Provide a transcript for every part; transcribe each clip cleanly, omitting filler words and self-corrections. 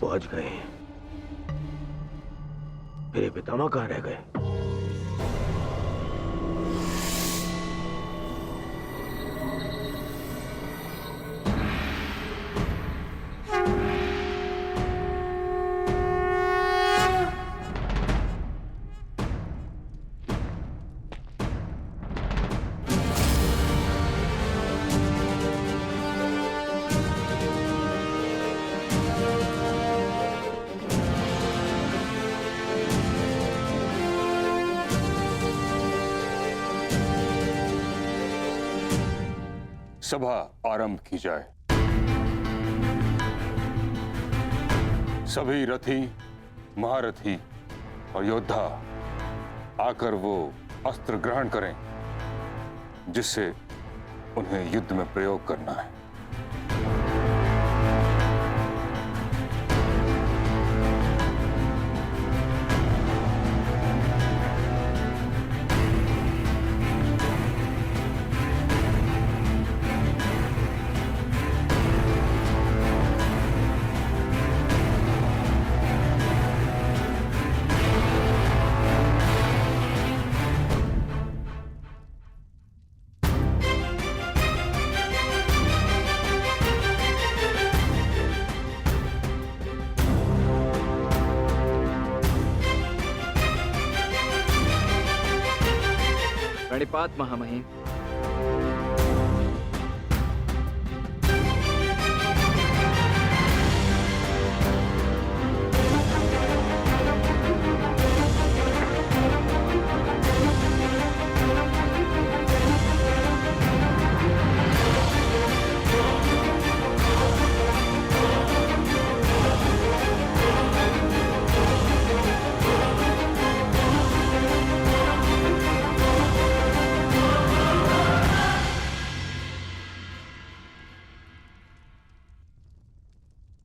पहुंच गए। मेरे पितामह कहाँ रह गए? सभा आरंभ की जाए। सभी रथी, महारथी और योद्धा आकर वो अस्त्र ग्रहण करें जिससे उन्हें युद्ध में प्रयोग करना है। प्रणिपात महामहिम।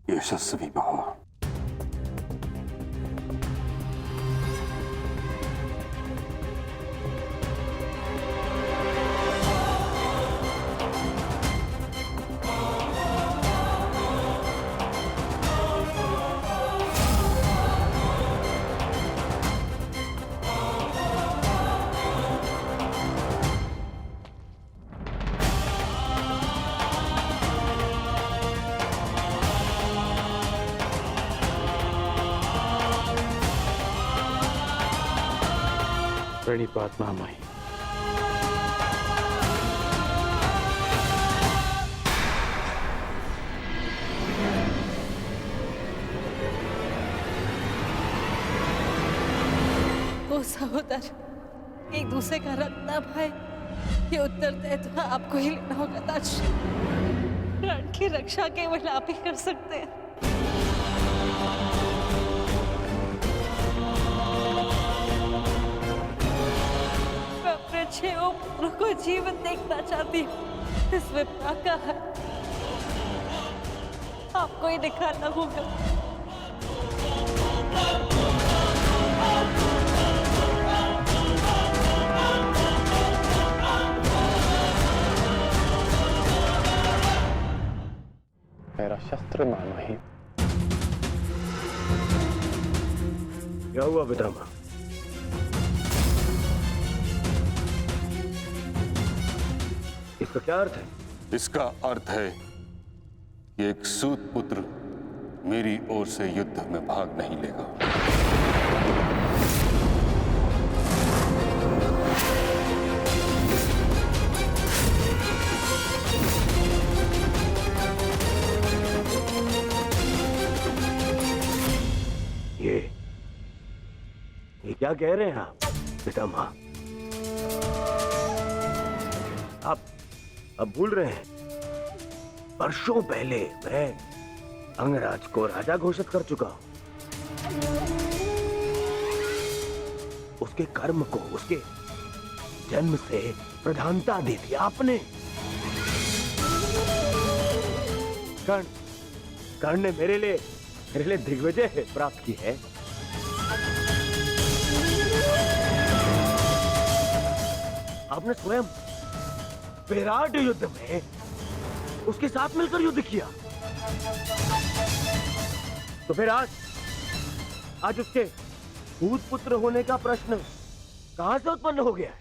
यशस्वी भव। प्रणिपात महामहिम। वो सहोदर एक दूसरे का रक्त ना भाई, ये उत्तरदायित्व आपको ही लेना होगा ताज। प्राण की रक्षा केवल आप ही कर सकते हैं। मैं अपने 6 पुत्रों को जीवित देखना चाहती हूँ। इस विपदा का है आपको ही दिखाना होगा। मेरा शस्त्र महामहिम। क्या हुआ पितामह? इसका क्या अर्थ है? इसका अर्थ है कि एक सूत पुत्र मेरी ओर से युद्ध में भाग नहीं लेगा। ये क्या कह रहे हैं आप पितामह? आप अब भूल रहे हैं, वर्षों पहले मैं अंगराज को राजा घोषित कर चुका हूं। उसके कर्म को, उसके जन्म से प्रधानता दी थी आपने। कर्ण ने मेरे लिए दिग्विजय प्राप्त की है। आपने स्वयं विराट युद्ध में उसके साथ मिलकर युद्ध किया। तो फिर आज उसके भूत पुत्र होने का प्रश्न कहां से उत्पन्न हो गया है?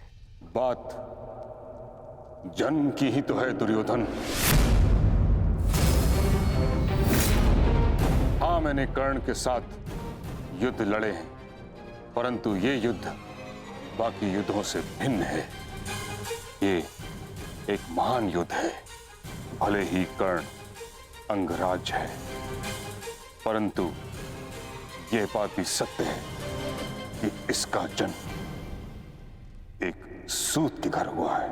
बात जन्म की ही तो है दुर्योधन। हाँ, मैंने कर्ण के साथ युद्ध लड़े हैं, परंतु ये युद्ध बाकी युद्धों से भिन्न है। ये एक महान युद्ध है। भले ही कर्ण अंगराज है, परंतु यह बात भी सत्य है कि इसका जन्म एक सूत के घर हुआ है।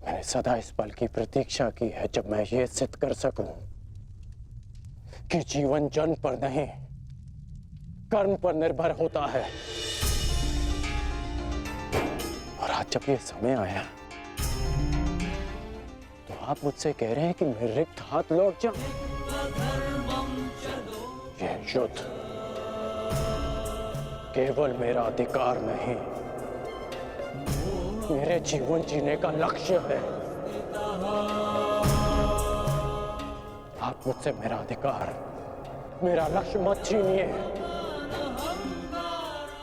मैंने सदा इस पल की प्रतीक्षा की है जब मैं ये सिद्ध कर सकूं कि जीवन जन्म पर नहीं, कर्म पर निर्भर होता है। और आज जब ये समय आया तो आप मुझसे कह रहे हैं कि मैं रिक्त हाथ लौट जाऊं। ये युद्ध केवल मेरा अधिकार नहीं, मेरे जीवन जीने का लक्ष्य है। आप मुझसे मेरा अधिकार, मेरा लक्ष्य मत छीनिए।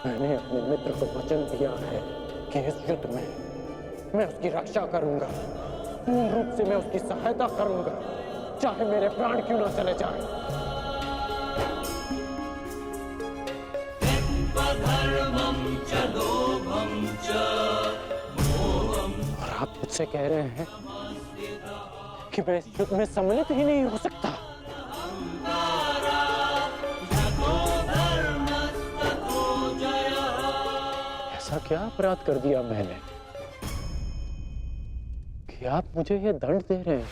मैंने अपने मित्र को वचन दिया है कि इस युद्ध में मैं उसकी रक्षा करूंगा, पूर्ण रूप से मैं उसकी सहायता करूंगा, चाहे मेरे प्राण क्यों ना चले जाएं। और आप मुझसे कह रहे हैं कि मैं इस युद्ध में सम्मिलित ही नहीं हो सकता। ऐसा क्या अपराध कर दिया मैंने कि आप मुझे ये दंड दे रहे हैं?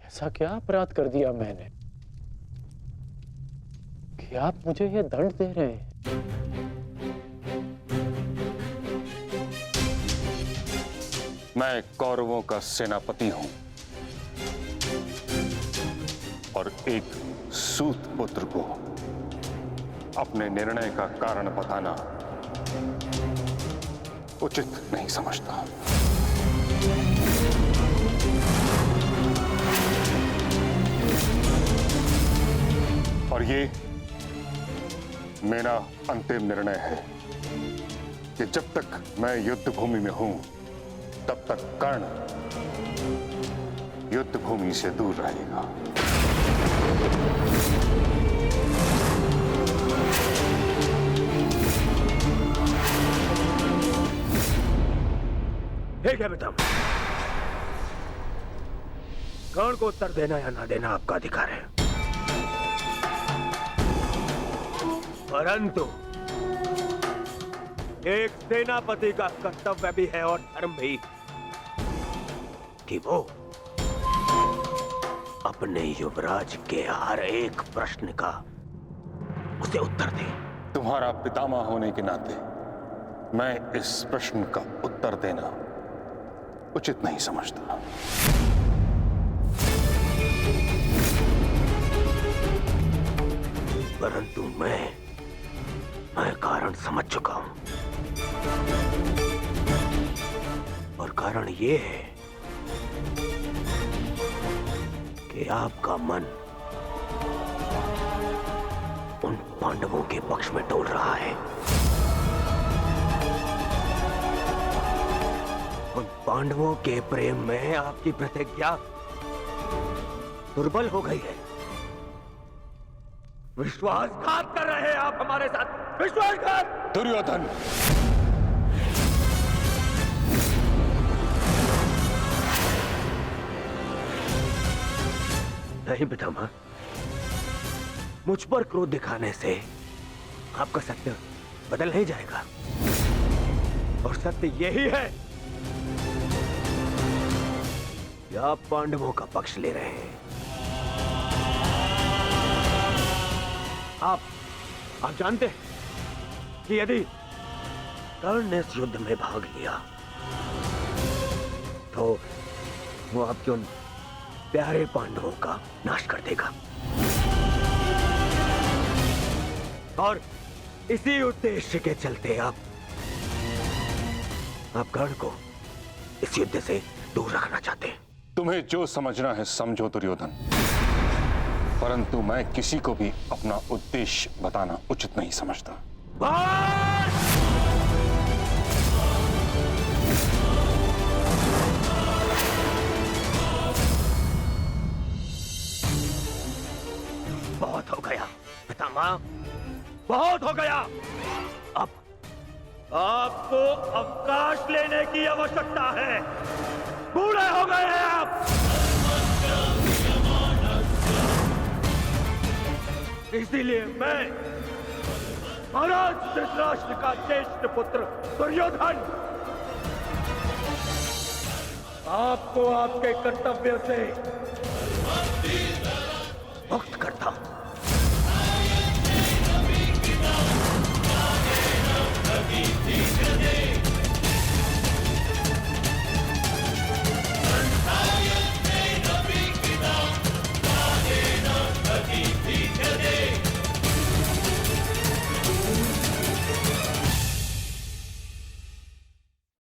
ऐसा क्या अपराध कर दिया मैंने कि आप मुझे ये दंड दे रहे हैं? मैं कौरवों का सेनापति हूं और एक सूत पुत्र को अपने निर्णय का कारण बताना उचित नहीं समझता। और ये मेरा अंतिम निर्णय है कि जब तक मैं युद्ध भूमि में हूं तब तक कर्ण युद्ध भूमि से दूर रहेगा। ठीक है बेटा, कर्ण को उत्तर देना या ना देना आपका अधिकार है, परंतु एक सेनापति का कर्तव्य भी है और धर्म भी कि वो अपने युवराज के हर एक प्रश्न का उसे उत्तर दे। तुम्हारा पितामह होने के नाते मैं इस प्रश्न का उत्तर देना उचित नहीं समझता। परंतु मैं कारण समझ चुका हूं, और कारण ये है कि आपका मन उन पांडवों के पक्ष में डोल रहा है। उन पांडवों के प्रेम में आपकी प्रतिज्ञा दुर्बल हो गई है। विश्वासघात कर रहे हैं आप हमारे साथ, विश्वासघात। दुर्योधन, नहीं पितामह, मुझ पर क्रोध दिखाने से आपका सत्य बदल नहीं जाएगा, और सत्य यही है कि आप पांडवों का पक्ष ले रहे हैं। आप जानते हैं कि कर्ण ने इस युद्ध में भाग लिया तो वो आपके उन प्यारे पांडवों का नाश कर देगा। और इसी उद्देश्य के चलते आप कर्ण को इस युद्ध से दूर रखना चाहते हैं। तुम्हें जो समझना है समझो दुर्योधन, परंतु मैं किसी को भी अपना उद्देश्य बताना उचित नहीं समझता। बहुत हो गया पितामह, बहुत हो गया। अब आपको अवकाश लेने की आवश्यकता है। बूढ़े हो गए हैं आप। इसीलिए मैं महाराज धृतराष्ट्र का ज्येष्ठ पुत्र दुर्योधन आपको आपके कर्तव्य से मुक्त करता हूं।